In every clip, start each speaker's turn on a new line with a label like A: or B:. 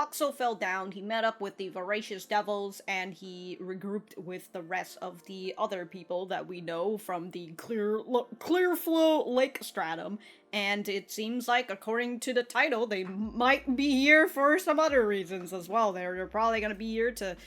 A: Boxxo fell down, he met up with the voracious devils, and he regrouped with the rest of the other people that we know from the clear flow lake stratum. And it seems like, according to the title, they might be here for some other reasons as well. They're probably gonna be here to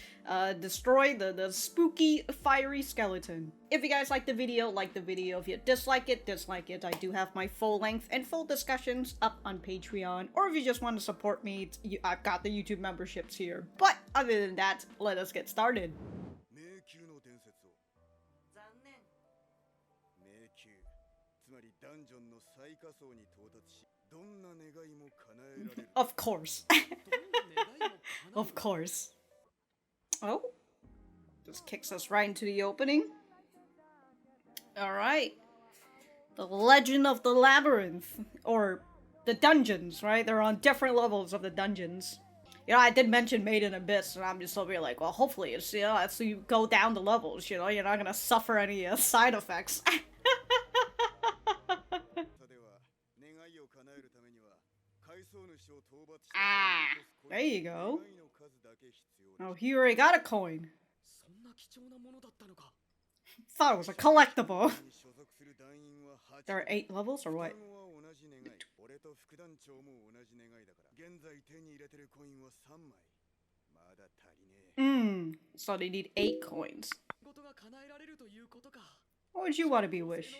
A: destroy the spooky, fiery skeleton. If you guys like the video, like the video. If you dislike it, dislike it. I do have my full-length and full discussions up on Patreon. Or if you just want to support me, I've got the YouTube memberships here. But other than that, let us get started. Of course. Of course. Oh. Just kicks us right into the opening. Alright. The Legend of the Labyrinth. Or the dungeons, right? They're on different levels of the dungeons. You know, I did mention Made in Abyss, and I'm just over here like, well, hopefully it's, you know, as you go down the levels, you know, you're not gonna suffer any side effects. Ah, there you go. Oh, he already got a coin. Thought it was a collectible. There are 8 levels, or what? So they need 8 coins. What would you want to be wish?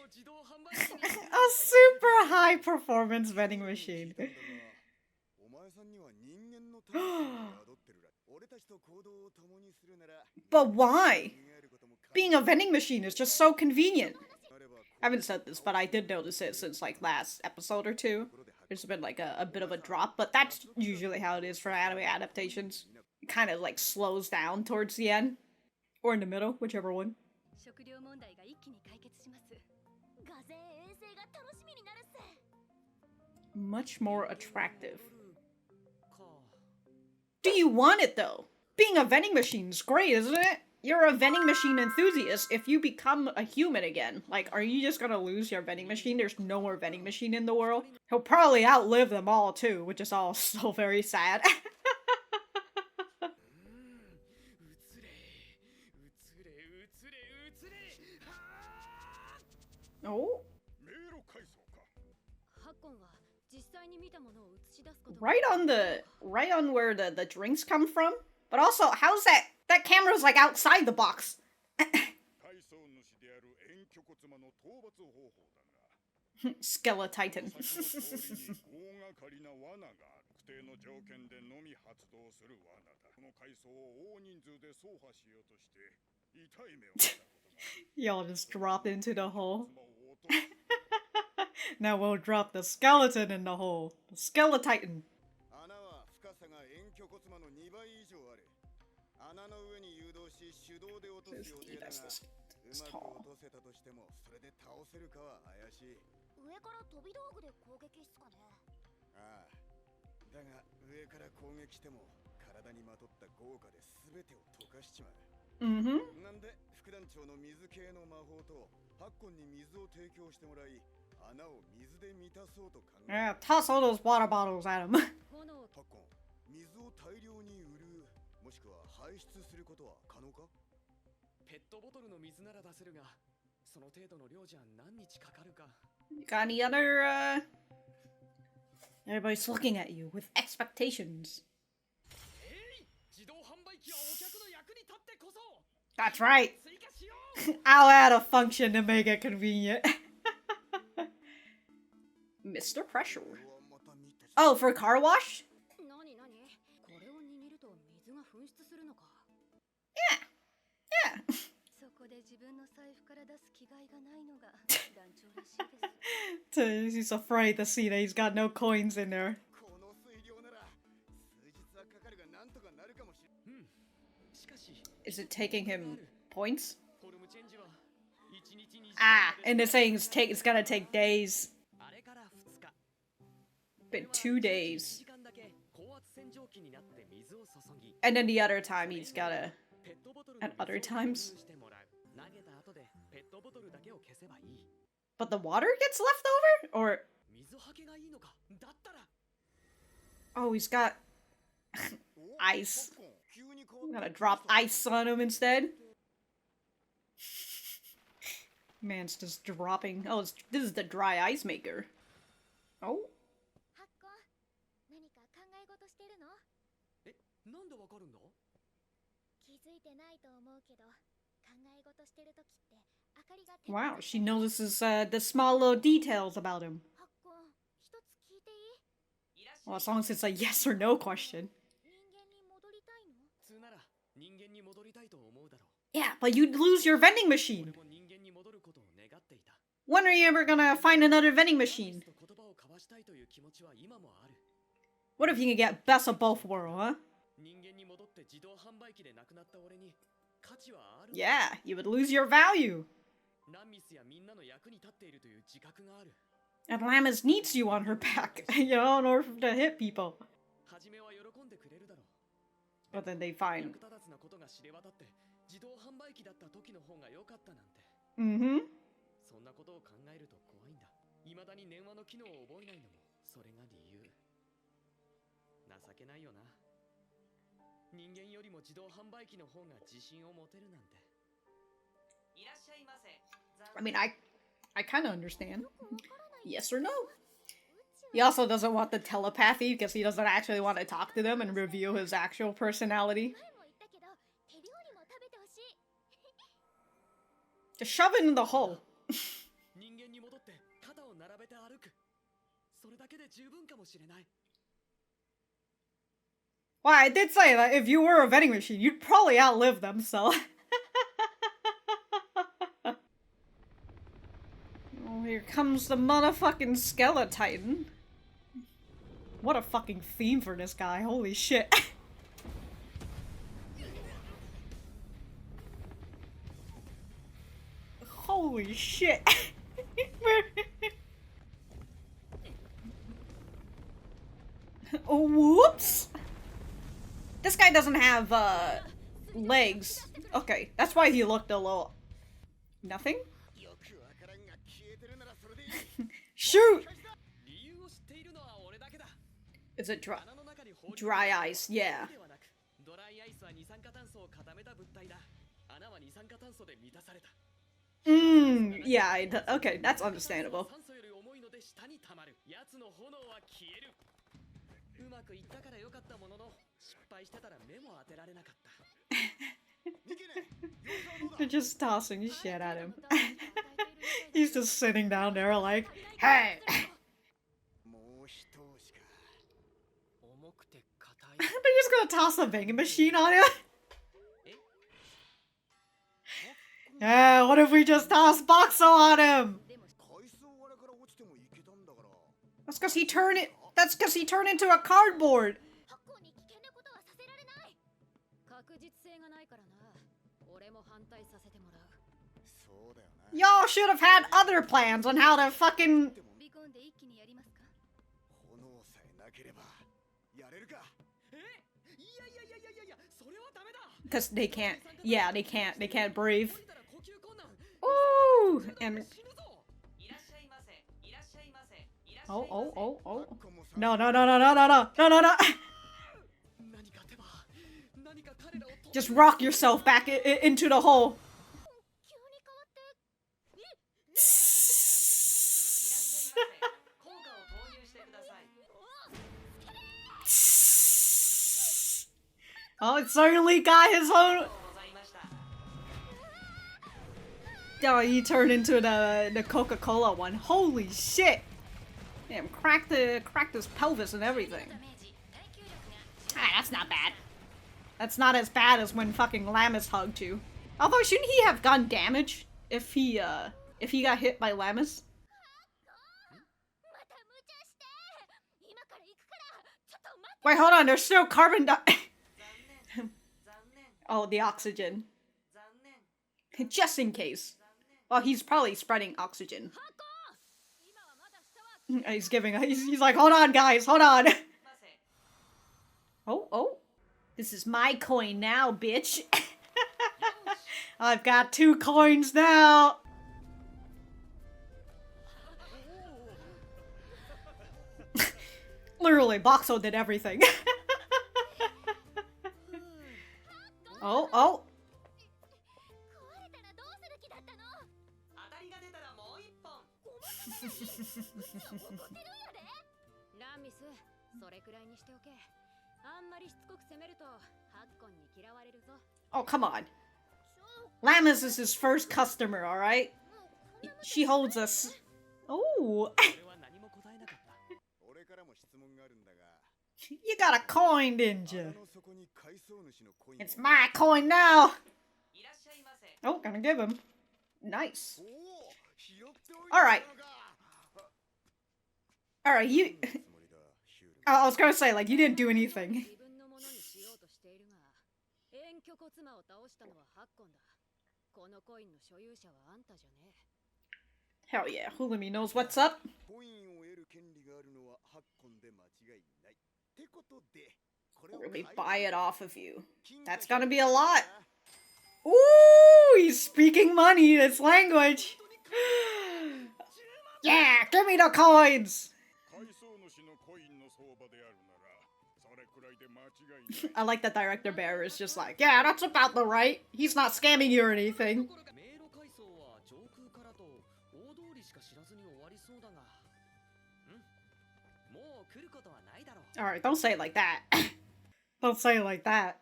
A: A super high performance vending machine. But why? Being a vending machine is just so convenient. I haven't said this, but I did notice it since like last episode or 2. There's been like a bit of a drop, but that's usually how it is for anime adaptations. It kind of like slows down towards the end. Or in the middle, whichever one. Much more attractive. Do you want it though? Being a vending machine is great, isn't it? You're a vending machine enthusiast if you become a human again. Like, are you just gonna lose your vending machine? There's no more vending machine in the world. He'll probably outlive them all too, which is also very sad. Oh? Right on where the drinks come from? But also, how's that camera's like outside the box? Skeletitan. Y'all just dropped into the hole. Now we'll drop the skeleton in the hole. The Skeletitan. It's tall. Mm-hmm. Yeah, toss all those water bottles at him. You got any other, Everybody's looking at you with expectations. That's right. I'll add a function to make it convenient. Mr. Pressure. Oh, for car wash? Yeah. Yeah. He's afraid to see that he's got no coins in there. Is it taking him points? Ah, and it's saying it's gonna take days. Been 2 days. And then the other time he's gotta... At other times? But the water gets left over? Or... Oh, he's got... ice. I'm gonna drop ice on him instead. Man's just dropping. Oh, this is the dry ice maker. Oh. Wow, she notices the small little details about him. Well, as long as it's a yes or no question. Yeah, but you'd lose your vending machine. When are you ever gonna find another vending machine? What if you can get best of both worlds, huh? Yeah, you would lose your value. And Lammas needs you on her back, you know, in order to hit people. But then they find... Mm-hmm. I mean, I kind of understand. Yes or no? He also doesn't want the telepathy because he doesn't actually want to talk to them and reveal his actual personality. Just shove it in the hole. Well, I did say that if you were a vending machine, you'd probably outlive them, so... Oh, here comes the motherfucking Skeletitan. What a fucking theme for this guy, holy shit. Holy shit. Oh, whoops. This guy doesn't have, legs. Okay, that's why he looked a little... Nothing? Shoot! Is it dry ice? Yeah. Yeah, okay, that's understandable. They're just tossing shit at him. He's just sitting down there like, hey! They're just gonna toss a vending machine on him? Yeah, what if we just toss Boxxo on him? That's because he turned it. That's because he turned into a cardboard. Y'all should have had other plans on how to fucking... Because they can't... Yeah, they can't breathe. Ooh! And... Oh. No. Just rock yourself back into the hole. Oh, it certainly got his own... Oh, he turned into the Coca-Cola one. Holy shit! Damn, cracked his pelvis and everything. Ah, that's not bad. That's not as bad as when fucking Lammas hugged you. Although, shouldn't he have gotten damage if he got hit by Lammas? Wait, hold on, there's still carbon dioxide. Oh, the oxygen. Just in case. Well, he's probably spreading oxygen. He's like, hold on, guys, hold on. Oh. This is my coin now, bitch. I've got 2 coins now. Literally, Boxxo did everything. Oh, oh. Oh, come on. Lamis is his first customer, alright? She holds us. Oh. You got a coin, didn't you? It's my coin now. Oh, gonna give him. Nice. Alright. Alright, you... I was gonna say, like, you didn't do anything. Hell yeah, Hulumi knows what's up. Really buy it off of you. That's gonna be a lot. Ooh, he's speaking money, it's language. Yeah, give me the coins. I like that Director Bear is just like, yeah, that's about the right. He's not scamming you or anything. Alright, don't say it like that. Don't say it like that.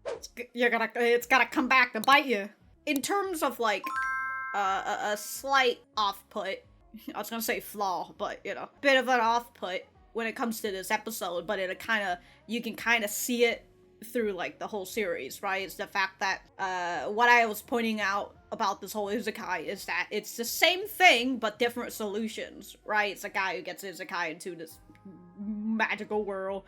A: It's gotta come back to bite you. In terms of like, a slight off-put, I was gonna say flaw, but you know, bit of an off-put when it comes to this episode, but you can kind of see it through like the whole series, right? It's the fact that, what I was pointing out about this whole isekai is that it's the same thing, but different solutions, right? It's a guy who gets isekai into this magical world,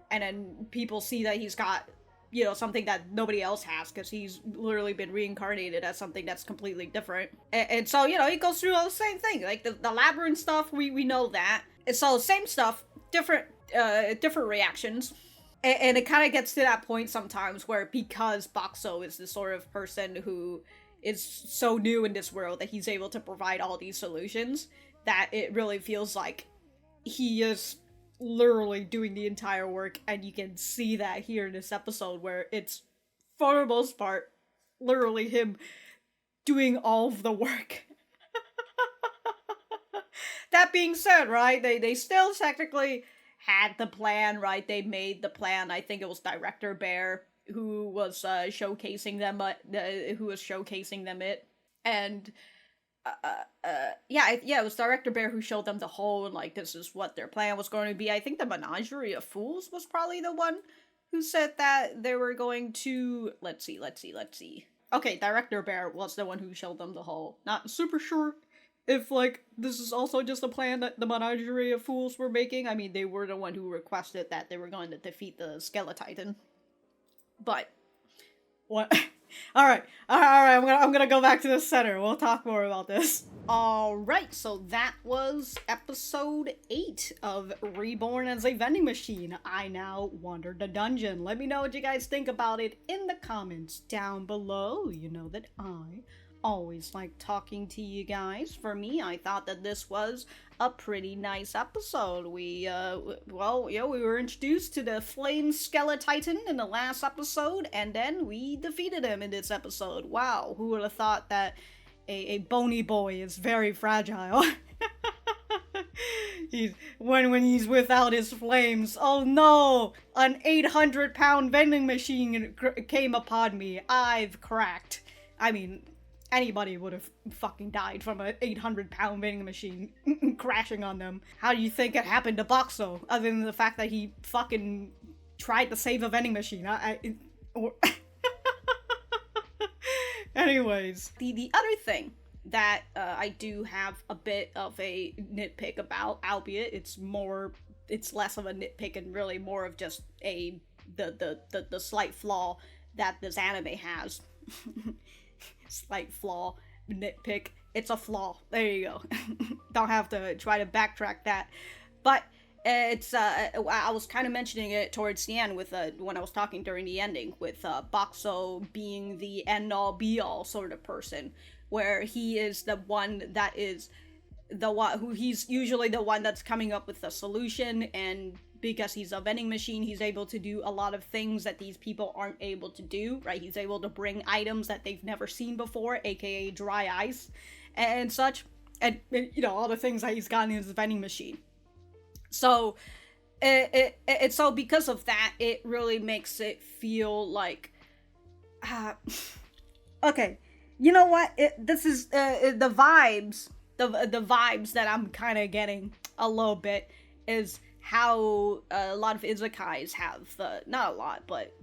A: and then people see that he's got, you know, something that nobody else has, because he's literally been reincarnated as something that's completely different. And so, you know, he goes through all the same thing. Like, the labyrinth stuff, we know that. It's all the same stuff, different reactions. And it kind of gets to that point sometimes where, because Boxxo is the sort of person who is so new in this world that he's able to provide all these solutions, that it really feels like he is literally doing the entire work, and you can see that here in this episode where it's, for the most part, literally him doing all of the work. That being said, right, they still technically had the plan, right? They made the plan. I think it was Director Bear who was showcasing them, and yeah, it was Director Bear who showed them the whole, and like, this is what their plan was going to be. I think the Menagerie of Fools was probably the one who said that they were going to, let's see. Okay, Director Bear was the one who showed them the whole. Not super sure if, like, this is also just a plan that the Menagerie of Fools were making. I mean, they were the one who requested that they were going to defeat the Skeletitan. But, what? Alright, I'm gonna go back to the center. We'll talk more about this. Alright, so that was episode 8 of Reborn as a Vending Machine. I Now Wander the Dungeon. Let me know what you guys think about it in the comments down below. You know that I always like talking to you guys. For me, I thought that this was a pretty nice episode. We were introduced to the Flaming Skeletitan in the last episode, and then we defeated him in this episode. Wow, who would have thought that a bony boy is very fragile? When he's without his flames. Oh no! An 800-pound vending machine came upon me. I've cracked. I mean, anybody would have fucking died from an 800-pound vending machine crashing on them. How do you think it happened to Boxxo, other than the fact that he fucking tried to save a vending machine? Anyways, the other thing that I do have a bit of a nitpick about, albeit it's less of a nitpick and really more of just the slight flaw that this anime has. Slight flaw, nitpick, it's a flaw. There you go. Don't have to try to backtrack that. But it's I was kind of mentioning it towards the end with when I was talking during the ending with Boxxo being the end-all be-all sort of person, where he is the one that is he's usually the one that's coming up with the solution, and because he's a vending machine, he's able to do a lot of things that these people aren't able to do, right? He's able to bring items that they've never seen before, aka dry ice and such, and all the things that he's got in his vending machine. So so because of that, it really makes it feel like okay, you know what, this is the vibes that I'm kind of getting a little bit is how a lot of izakais have, not a lot, but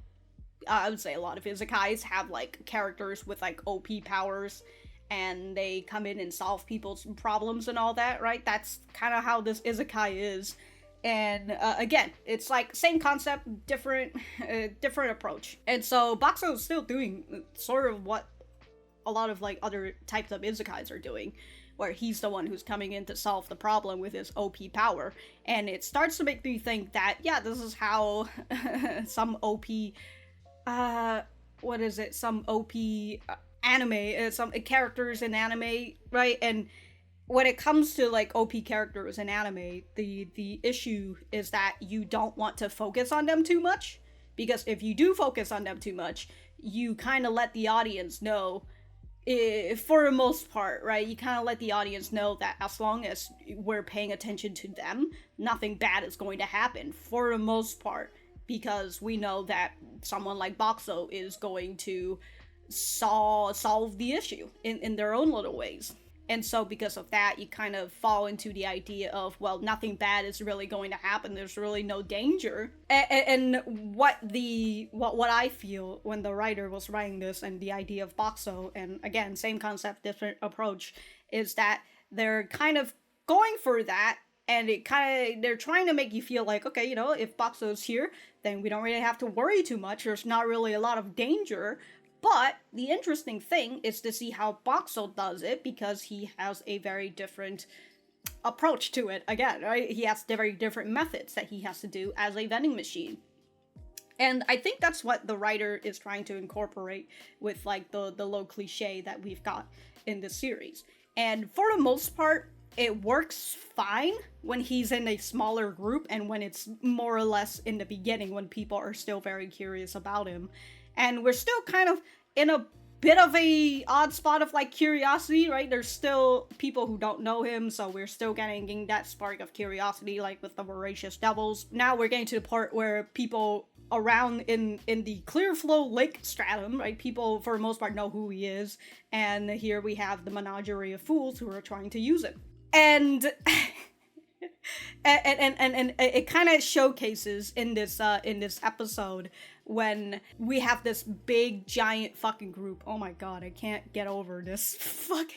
A: I would say a lot of izakais have, like, characters with, like, OP powers, and they come in and solve people's problems and all that, right? That's kind of how this izakai is. And, again, it's, like, same concept, different approach. And so Boxxo is still doing sort of what a lot of, like, other types of izakais are doing, where he's the one who's coming in to solve the problem with his OP power. And it starts to make me think that, yeah, this is how some OP, some OP anime, some characters in anime, right? And when it comes to, like, OP characters in anime, the issue is that you don't want to focus on them too much, because if you do focus on them too much, you kind of let the audience know, for the most part, right? You kind of let the audience know that as long as we're paying attention to them, nothing bad is going to happen, for the most part, because we know that someone like Boxxo is going to solve the issue in their own little ways. And so because of that, you kind of fall into the idea of, well, nothing bad is really going to happen. There's really no danger. And what I feel when the writer was writing this, and the idea of Boxxo, and again, same concept, different approach, is that they're kind of going for that, and they're trying to make you feel like, okay, if Boxxo's here, then we don't really have to worry too much. There's not really a lot of danger. But the interesting thing is to see how Boxxo does it, because he has a very different approach to it. Again, right? He has very different methods that he has to do as a vending machine. And I think that's what the writer is trying to incorporate with, like, the low cliche that we've got in this series. And for the most part, it works fine when he's in a smaller group, and when it's more or less in the beginning, when people are still very curious about him. And we're still kind of in a bit of a odd spot of, like, curiosity, right? There's still people who don't know him, so we're still getting that spark of curiosity, like with the voracious devils. Now we're getting to the part where people around in the clear flow lake stratum, right? People, for the most part, know who he is. And here we have the Menagerie of Fools who are trying to use him. And and it kind of showcases in this episode when we have this big giant fucking group. Oh my god, I can't get over this fucking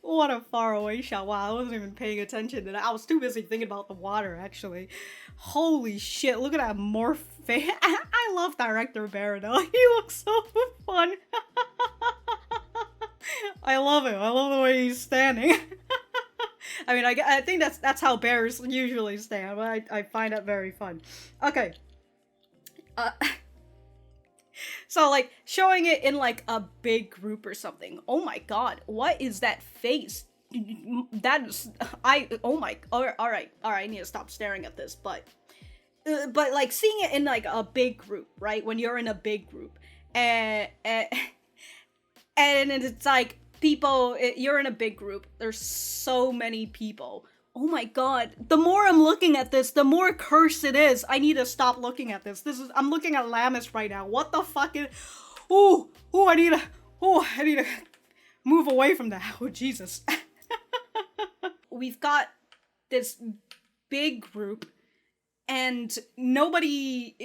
A: what a faraway shot. Wow, I wasn't even paying attention to that. I was too busy thinking about the water, actually. Holy shit, look at that morph face. I love Director Barado. He looks so fun. I love him. I love the way he's standing. I mean, I think that's how bears usually stand, but I find that very fun. Okay. So, like, showing it in, like, a big group or something. Oh my god, what is that face? That is, alright, I need to stop staring at this, but, like, seeing it in, like, a big group, right? When you're in a big group, and it's like, you're in a big group, there's so many people. Oh my god, the more I'm looking at this, the more cursed it is. I need to stop looking at this. I'm looking at Lamis right now. What the fuck is... I need to move away from that. Oh, Jesus. We've got this big group, and nobody...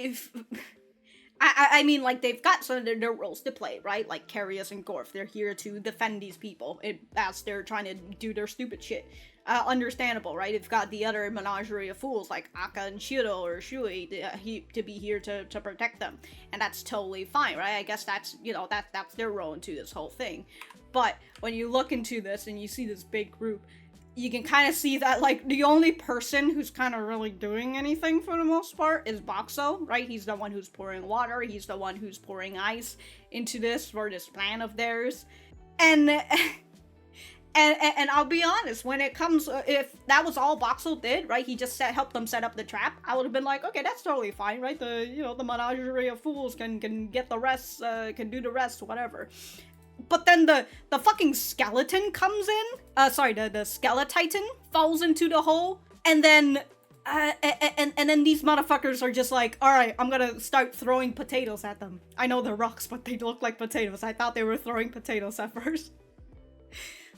A: I mean, like, they've got some of their roles to play, right? Like, Carius and Gorf, they're here to defend these people as they're trying to do their stupid shit. Understandable, right? They've got the other Menagerie of Fools, like Aka and Shiro or Shui, to be here to protect them. And that's totally fine, right? I guess that's, that's their role into this whole thing. But when you look into this and you see this big group, you can kind of see that, like, the only person who's kind of really doing anything for the most part is Boxxo, right? He's the one who's pouring water, he's the one who's pouring ice into this, for this plan of theirs. And And I'll be honest, when it comes, if that was all Boxxo did, right, he just helped them set up the trap, I would have been like, okay, that's totally fine, right, the Menagerie of Fools can get the rest, can do the rest, whatever. But then the fucking skeleton comes in, the Skeletitan falls into the hole, and then, and then these motherfuckers are just like, alright, I'm gonna start throwing potatoes at them. I know they're rocks, but they look like potatoes. I thought they were throwing potatoes at first.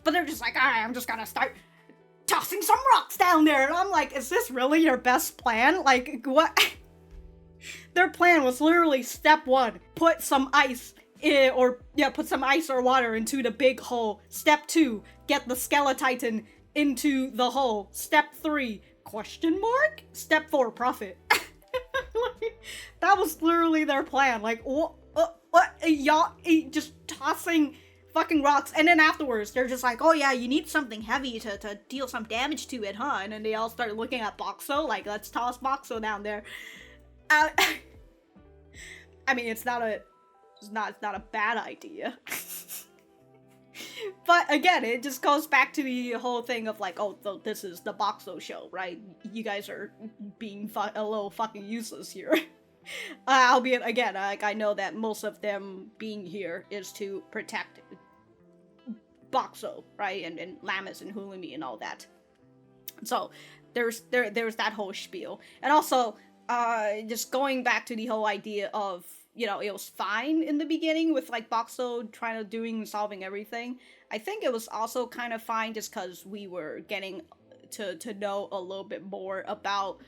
A: But they're just like, alright, I'm just gonna start tossing some rocks down there. And I'm like, is this really your best plan? Like, what? Their plan was literally step 1, put some ice put some ice or water into the big hole. Step 2, get the Skeletitan into the hole. Step 3, question mark? Step 4, profit. Like, that was literally their plan. Like, what? Y'all just tossing fucking rocks, and then afterwards they're just like, oh yeah, you need something heavy to deal some damage to it, huh? And then they all start looking at Boxxo, like, let's toss Boxxo down there. I mean, it's not a bad idea. But again, it just goes back to the whole thing of like, oh, this is the Boxxo show, right? You guys are being a little fucking useless here. Albeit, again, like, I know that most of them being here is to protect Boxxo, right? And Lammis and Hulumi and all that. So, there's that whole spiel. And also, just going back to the whole idea of, you know, it was fine in the beginning with, like, Boxxo solving everything. I think it was also kind of fine just because we were getting to know a little bit more about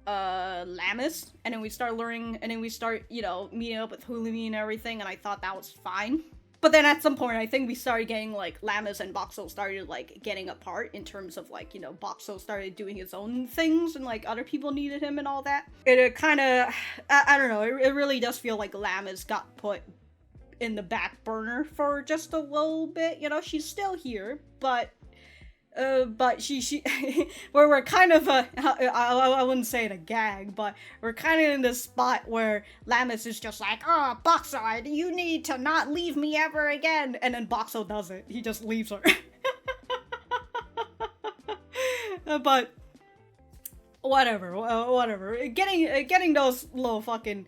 A: Lammis, and then we start learning, and then we start, you know, meeting up with Hulumi and everything, and I thought that was fine. But then at some point, I think we started getting, like, Lammis and Boxxo started, like, getting apart in terms of, like, you know, Boxxo started doing his own things, and, like, other people needed him and all that. It kind of, I don't know, it really does feel like Lammis got put in the back burner for just a little bit, you know, she's still here, but she where we're kind of I wouldn't say it a gag, but we're kind of in this spot where Lammis is just like, oh, Boxxo, you need to not leave me ever again, and then Boxxo doesn't. He just leaves her. But whatever. Getting those little fucking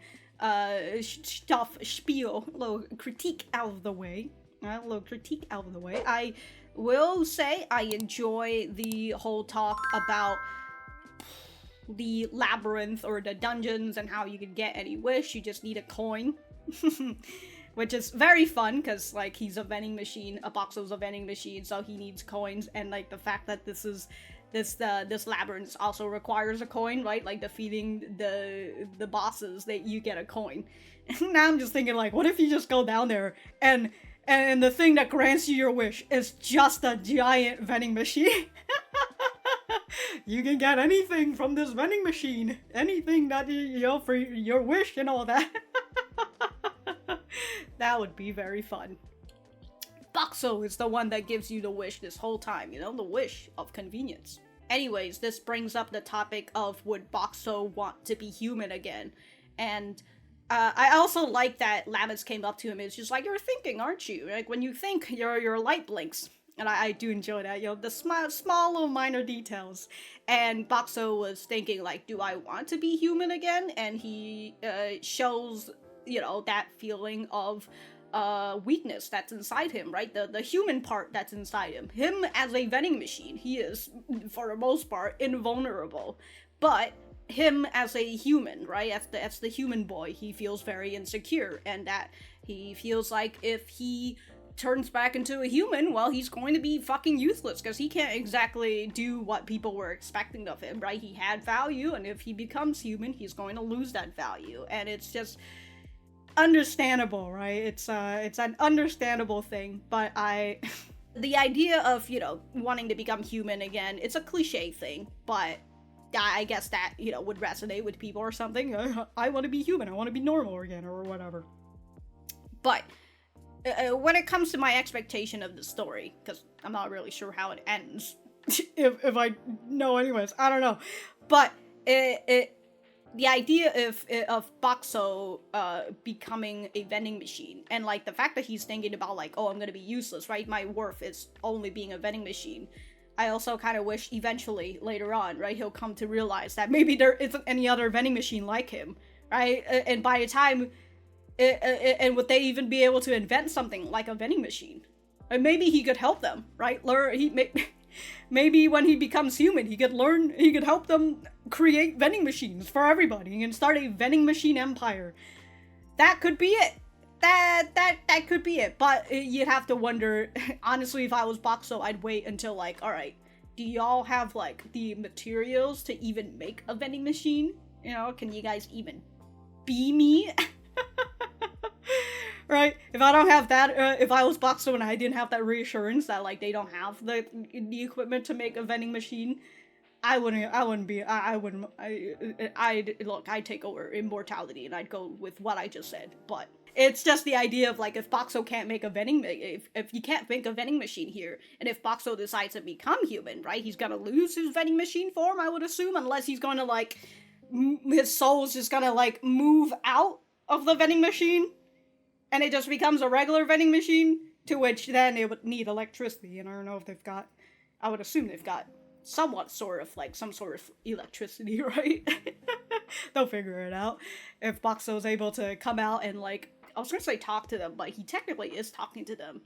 A: little critique out of the way. I will say I enjoy the whole talk about the labyrinth or the dungeons and how you can get any wish. You just need a coin. Which is very fun because, like, he's a vending machine, Boxxo's a vending machine, so he needs coins, and, like, the fact that this labyrinth also requires a coin, right? Like, defeating the bosses, that you get a coin. Now I'm just thinking, like, what if you just go down there and the thing that grants you your wish is just a giant vending machine? You can get anything from this vending machine. Anything that you know, for your wish and all that. That would be very fun. Boxxo is the one that gives you the wish this whole time, you know, the wish of convenience. Anyways, this brings up the topic of would Boxxo want to be human again? And I also like that Lammis came up to him. It's just like, you're thinking, aren't you? Like, when you think, your light blinks. And I do enjoy that, you know, the small little minor details. And Boxxo was thinking, like, do I want to be human again? And he shows, you know, that feeling of weakness that's inside him, right? The human part that's inside him. Him as a vending machine, he is, for the most part, invulnerable. But him as a human, right? As the human boy, he feels very insecure, and that he feels like if he turns back into a human, well, he's going to be fucking useless, because he can't exactly do what people were expecting of him, right? He had value, and if he becomes human, he's going to lose that value, and it's just understandable, right? It's an understandable thing, but the idea of, you know, wanting to become human again, it's a cliche thing, but I guess that, you know, would resonate with people or something. I want to be human. I want to be normal again, or whatever. But when it comes to my expectation of the story, because I'm not really sure how it ends, if I know anyways, I don't know. But the idea of Boxxo becoming a vending machine, and like the fact that he's thinking about like, oh, I'm gonna be useless, right? My worth is only being a vending machine. I also kind of wish eventually later on, right, he'll come to realize that maybe there isn't any other vending machine like him, right? And by the time, and would they even be able to invent something like a vending machine? And maybe he could help them, right? Maybe when he becomes human, he could help them create vending machines for everybody and start a vending machine empire. That could be it. That could be it. But you'd have to wonder, honestly, if I was Boxxo, I'd wait until like, alright, do y'all have like the materials to even make a vending machine? You know, can you guys even be me? Right? If I don't have that, if I was Boxxo and I didn't have that reassurance that like they don't have the equipment to make a vending machine, I'd take over immortality and I'd go with what I just said. But it's just the idea of like, if Boxxo can't make a if you can't make a vending machine here, and if Boxxo decides to become human, right, he's gonna lose his vending machine form, I would assume, unless he's gonna like, his soul's just gonna like move out of the vending machine, and it just becomes a regular vending machine, to which then it would need electricity, and I don't know if they've got, I would assume they've got somewhat sort of like some sort of electricity, right? They'll figure it out. If Boxxo's able to come out and like, I was gonna say talk to them, but he technically is talking to them.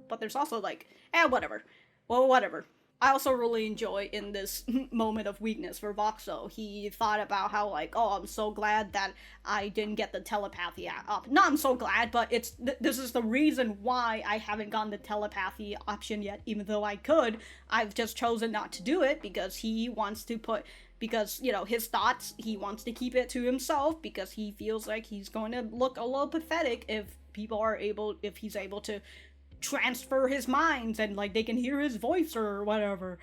A: But there's also like, whatever. Well, whatever. I also really enjoy in this moment of weakness for Boxxo, he thought about how like, oh, I'm so glad that I didn't get the telepathy up. Not I'm so glad, but this is the reason why I haven't gotten the telepathy option yet, even though I could. I've just chosen not to do it because he wants to because, you know, his thoughts, he wants to keep it to himself because he feels like he's going to look a little pathetic if he's able to transfer his minds and like they can hear his voice or whatever.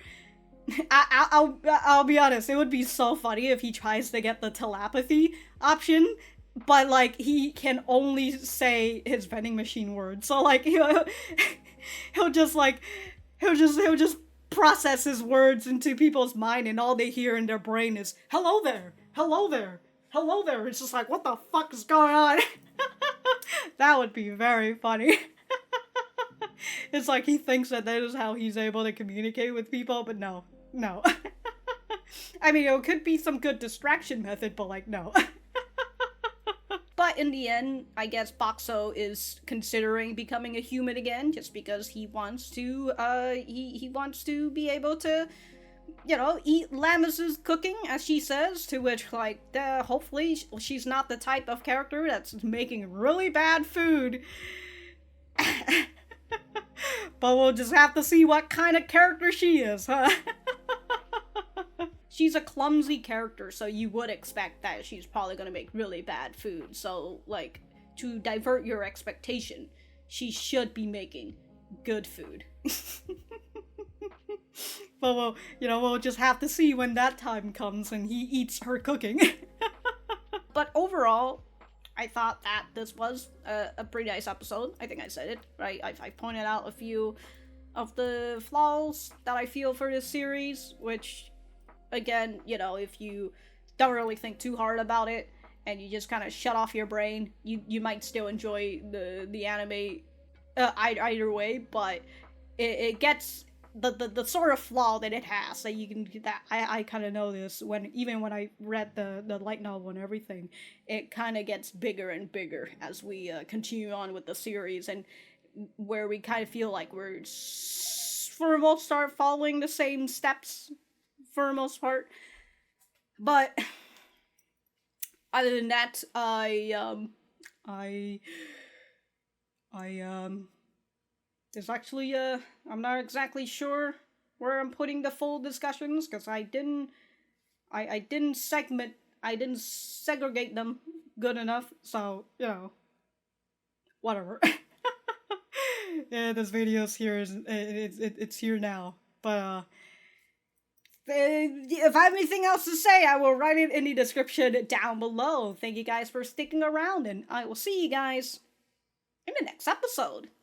A: I'll be honest, it would be so funny if he tries to get the telepathy option, but like he can only say his vending machine words. So like he'll just process his words into people's mind, and all they hear in their brain is hello there, hello there, hello there. It's just like, what the fuck is going on? That would be very funny. It's like he thinks that is how he's able to communicate with people, but no. I mean, it could be some good distraction method, but like, no. But in the end, I guess Boxxo is considering becoming a human again, just because he wants to, he wants to be able to, you know, eat Lamaz's cooking, as she says, to which, like, hopefully she's not the type of character that's making really bad food. But we'll just have to see what kind of character she is, huh? She's a clumsy character, so you would expect that she's probably gonna make really bad food. So, like, to divert your expectation, she should be making good food. But we'll just have to see when that time comes and he eats her cooking. But overall, I thought that this was a pretty nice episode. I think I said it, right? I pointed out a few of the flaws that I feel for this series, which, again, you know, if you don't really think too hard about it, and you just kind of shut off your brain, you might still enjoy the anime either way, but it gets the sort of flaw that it has, that you can, that I kind of know this when I read the light novel and everything, it kind of gets bigger and bigger as we continue on with the series, and where we kind of feel like we're for the most part following the same steps for the most part. But other than that, there's actually, I'm not exactly sure where I'm putting the full discussions, because I didn't segregate them good enough, so, you know, whatever. Yeah, this video's here, it's here now, but, if I have anything else to say, I will write it in the description down below. Thank you guys for sticking around, and I will see you guys in the next episode.